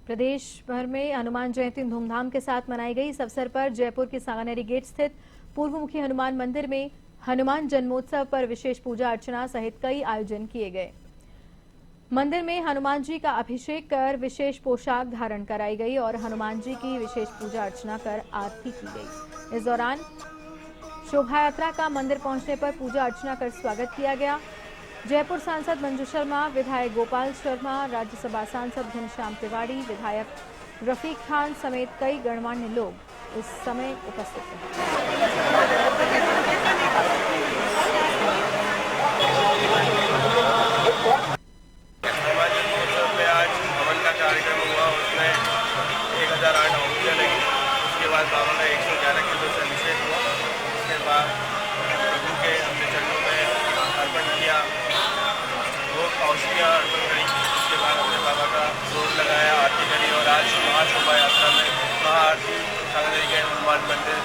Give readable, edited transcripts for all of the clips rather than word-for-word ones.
प्रदेश भर में हनुमान जयंती धूमधाम के साथ मनाई गई। इस अवसर पर जयपुर के सांगानेरी गेट स्थित पूर्वमुखी हनुमान मंदिर में हनुमान जन्मोत्सव पर विशेष पूजा अर्चना सहित कई आयोजन किए गए। मंदिर में हनुमान जी का अभिषेक कर विशेष पोशाक धारण कराई गई और हनुमान जी की विशेष पूजा अर्चना कर आरती की गई। इस दौरान शोभा यात्रा का मंदिर पहुंचने पर पूजा अर्चना कर स्वागत किया गया। जयपुर सांसद मंजू शर्मा, विधायक गोपाल शर्मा, राज्यसभा सांसद घनश्याम तिवारी, विधायक रफीक खान समेत कई गणमान्य लोग इस समय उपस्थित रहे। आज हवन का कार्यक्रम हुआ, उसमें 1008 आहुतियाँ लगी। उसके बाद बाबा का 111 किलो से अभिषेक हुआ। उसके बाद प्रभु के अपने चरणों में अर्पण किया, वो औषधियाँ अर्पण करी। उसके बाद हमने बाबा का जोड़ लगाया, आरती करी और आज महाशोभा यात्रा में महाआरती सांगानेरी गेट हनुमान मंदिर।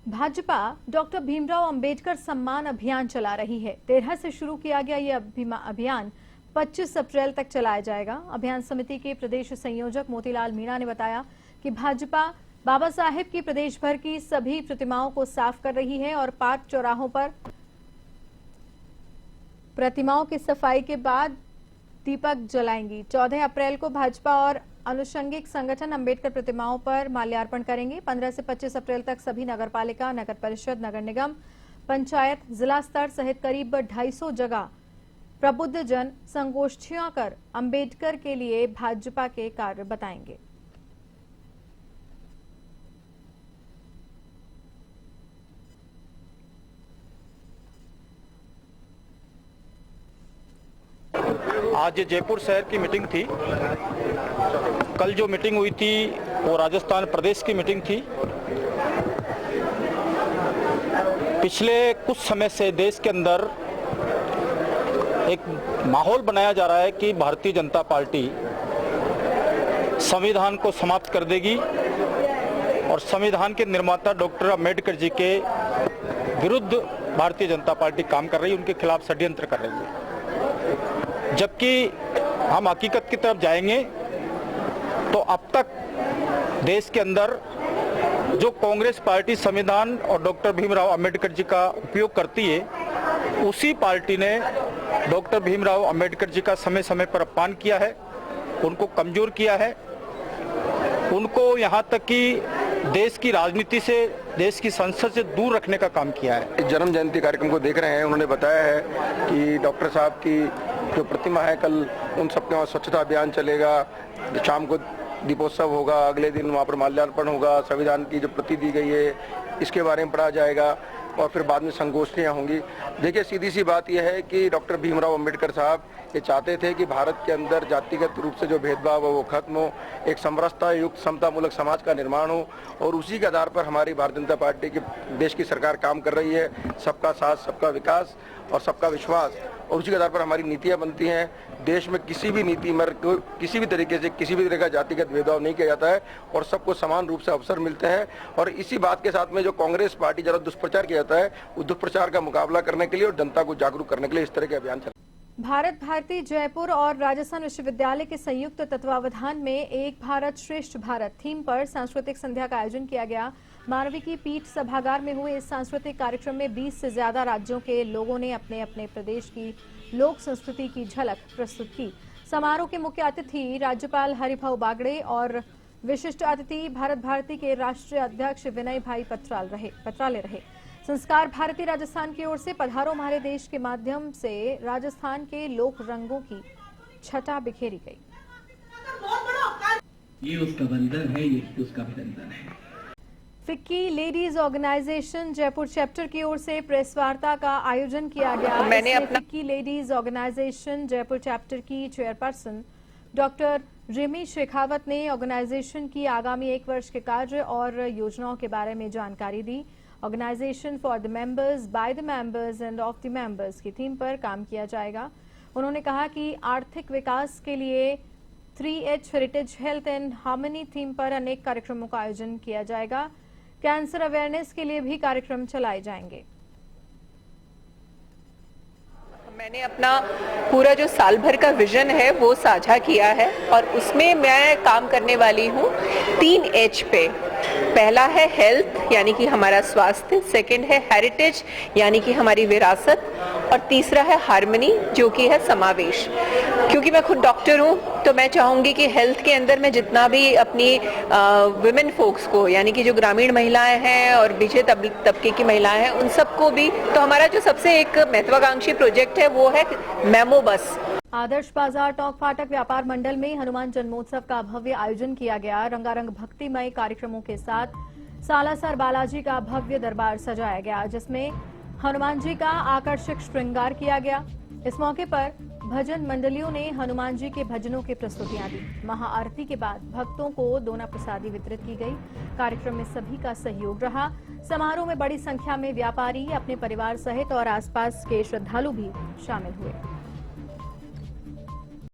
भाजपा डॉक्टर भीमराव अंबेडकर सम्मान अभियान चला रही है। 13 से शुरू किया गया ये अभियान 25 अप्रैल तक चलाया जाएगा। अभियान समिति के प्रदेश संयोजक मोतीलाल मीणा ने बताया कि भाजपा बाबा साहेब की प्रदेश भर की सभी प्रतिमाओं को साफ कर रही है और पार्क चौराहों पर प्रतिमाओं की सफाई के बाद दीपक जलाएंगी। 14 अप्रैल को भाजपा और अनुषंगिक संगठन अंबेडकर प्रतिमाओं पर माल्यार्पण करेंगे। 15 से 25 अप्रैल तक सभी नगरपालिका, नगर परिषद, नगर निगम, पंचायत, जिला स्तर सहित करीब 250 जगह प्रबुद्ध जन संगोष्ठियां कर अंबेडकर के लिए भाजपा के कार्य बताएंगे। आज जयपुर शहर की मीटिंग थी। कल जो मीटिंग हुई थी वो राजस्थान प्रदेश की मीटिंग थी। पिछले कुछ समय से देश के अंदर एक माहौल बनाया जा रहा है कि भारतीय जनता पार्टी संविधान को समाप्त कर देगी और संविधान के निर्माता डॉक्टर अंबेडकर जी के विरुद्ध भारतीय जनता पार्टी काम कर रही है, उनके खिलाफ षड्यंत्र कर रही है। जबकि हम हकीकत की तरफ जाएंगे तो अब तक देश के अंदर जो कांग्रेस पार्टी संविधान और डॉक्टर भीमराव अंबेडकर जी का उपयोग करती है, उसी पार्टी ने डॉक्टर भीमराव अंबेडकर जी का समय समय पर अपमान किया है, उनको कमजोर किया है, उनको यहाँ तक कि देश की राजनीति से, देश की संसद से दूर रखने का काम किया है। जन्म जयंती कार्यक्रम को देख रहे हैं, उन्होंने बताया है कि डॉक्टर साहब की जो प्रतिमा है, कल उन सबके वहाँ स्वच्छता अभियान चलेगा, शाम को दीपोत्सव होगा, अगले दिन वहाँ पर माल्यार्पण होगा, संविधान की जो प्रति दी गई है इसके बारे में पढ़ा जाएगा और फिर बाद में संगोष्ठियाँ होंगी। देखिए, सीधी सी बात यह है कि डॉक्टर भीमराव अंबेडकर साहब ये चाहते थे कि भारत के अंदर जातिगत रूप से जो भेदभाव है वो खत्म हो, एक समरसता युक्त समतामूलक समाज का निर्माण हो और उसी के आधार पर हमारी भारतीय जनता पार्टी की देश की सरकार काम कर रही है। सबका साथ, सबका विकास और सबका विश्वास, और उसी के आधार पर हमारी नीतियाँ बनती हैं। देश में किसी भी नीति में किसी भी तरीके से किसी भी तरह का जातिगत भेदभाव नहीं किया जाता है और सबको समान रूप से अवसर मिलते हैं। और इसी बात के साथ में जो कांग्रेस पार्टी जरा दुष्प्रचार किया जाता है, उस दुष्प्रचार का मुकाबला करने के लिए और जनता को जागरूक करने के लिए इस तरह के अभियान चल। भारत भारती जयपुर और राजस्थान विश्वविद्यालय के संयुक्त तत्वावधान में एक भारत श्रेष्ठ भारत थीम पर सांस्कृतिक संध्या का आयोजन किया गया। मानविकी पीठ सभागार में हुए इस सांस्कृतिक कार्यक्रम में 20 से ज्यादा राज्यों के लोगों ने अपने अपने प्रदेश की लोक संस्कृति की झलक प्रस्तुत की। समारोह के मुख्य अतिथि राज्यपाल हरिभाऊ बागड़े और विशिष्ट अतिथि भारत भारती के राष्ट्रीय अध्यक्ष विनय भाई पत्राले रहे। संस्कार भारती राजस्थान की ओर से पधारो हमारे देश के माध्यम से राजस्थान के लोक रंगों की छटा बिखेरी गई। ये उसका बंधन है, ये उसका अभिनंदन है। FICCI ladies organization Jaipur chapter की ओर से प्रेस वार्ता का आयोजन किया गया। FICCI ladies organization Jaipur chapter की चेयरपर्सन डॉक्टर रिमी शेखावत ने ऑर्गेनाइजेशन की आगामी 1 वर्ष के कार्य और योजनाओं के बारे में जानकारी दी। Organization for the members, by the members and of the members की थीम पर काम किया जाएगा। उन्होंने कहा कि आर्थिक विकास के लिए 3H heritage health and harmony theme पर अनेक कार्यक्रमों का आयोजन किया जाएगा। कैंसर अवेयरनेस के लिए भी कार्यक्रम चलाए जाएंगे। मैंने अपना पूरा जो साल भर का विजन है वो साझा किया है और उसमें मैं काम करने वाली हूँ 3 H पे। पहला है हेल्थ यानी कि हमारा स्वास्थ्य, सेकंड है हेरिटेज यानी कि हमारी विरासत और तीसरा है हार्मनी जो कि है समावेश। क्योंकि मैं खुद डॉक्टर हूँ तो मैं चाहूँगी कि हेल्थ के अंदर मैं जितना भी अपनी विमेन फोक्स को यानी कि जो ग्रामीण महिलाएं हैं और बीचे तबके की महिलाएं हैं उन सबको भी, तो हमारा जो सबसे एक महत्वाकांक्षी प्रोजेक्ट है वो है मेमो बस। आदर्श बाजार टोंक फाटक व्यापार मंडल में हनुमान जन्मोत्सव का भव्य आयोजन किया गया। रंगारंग भक्तिमय कार्यक्रमों के साथ सालासर बालाजी का भव्य दरबार सजाया गया, जिसमें हनुमान जी का आकर्षक श्रृंगार किया गया। इस मौके पर भजन मंडलियों ने हनुमान जी के भजनों की प्रस्तुतियां दी। महाआरती के बाद भक्तों को दोना प्रसादी वितरित की गई। कार्यक्रम में सभी का सहयोग रहा। समारोह में बड़ी संख्या में व्यापारी, अपने परिवार सहित और आसपास के श्रद्धालु भी शामिल हुए।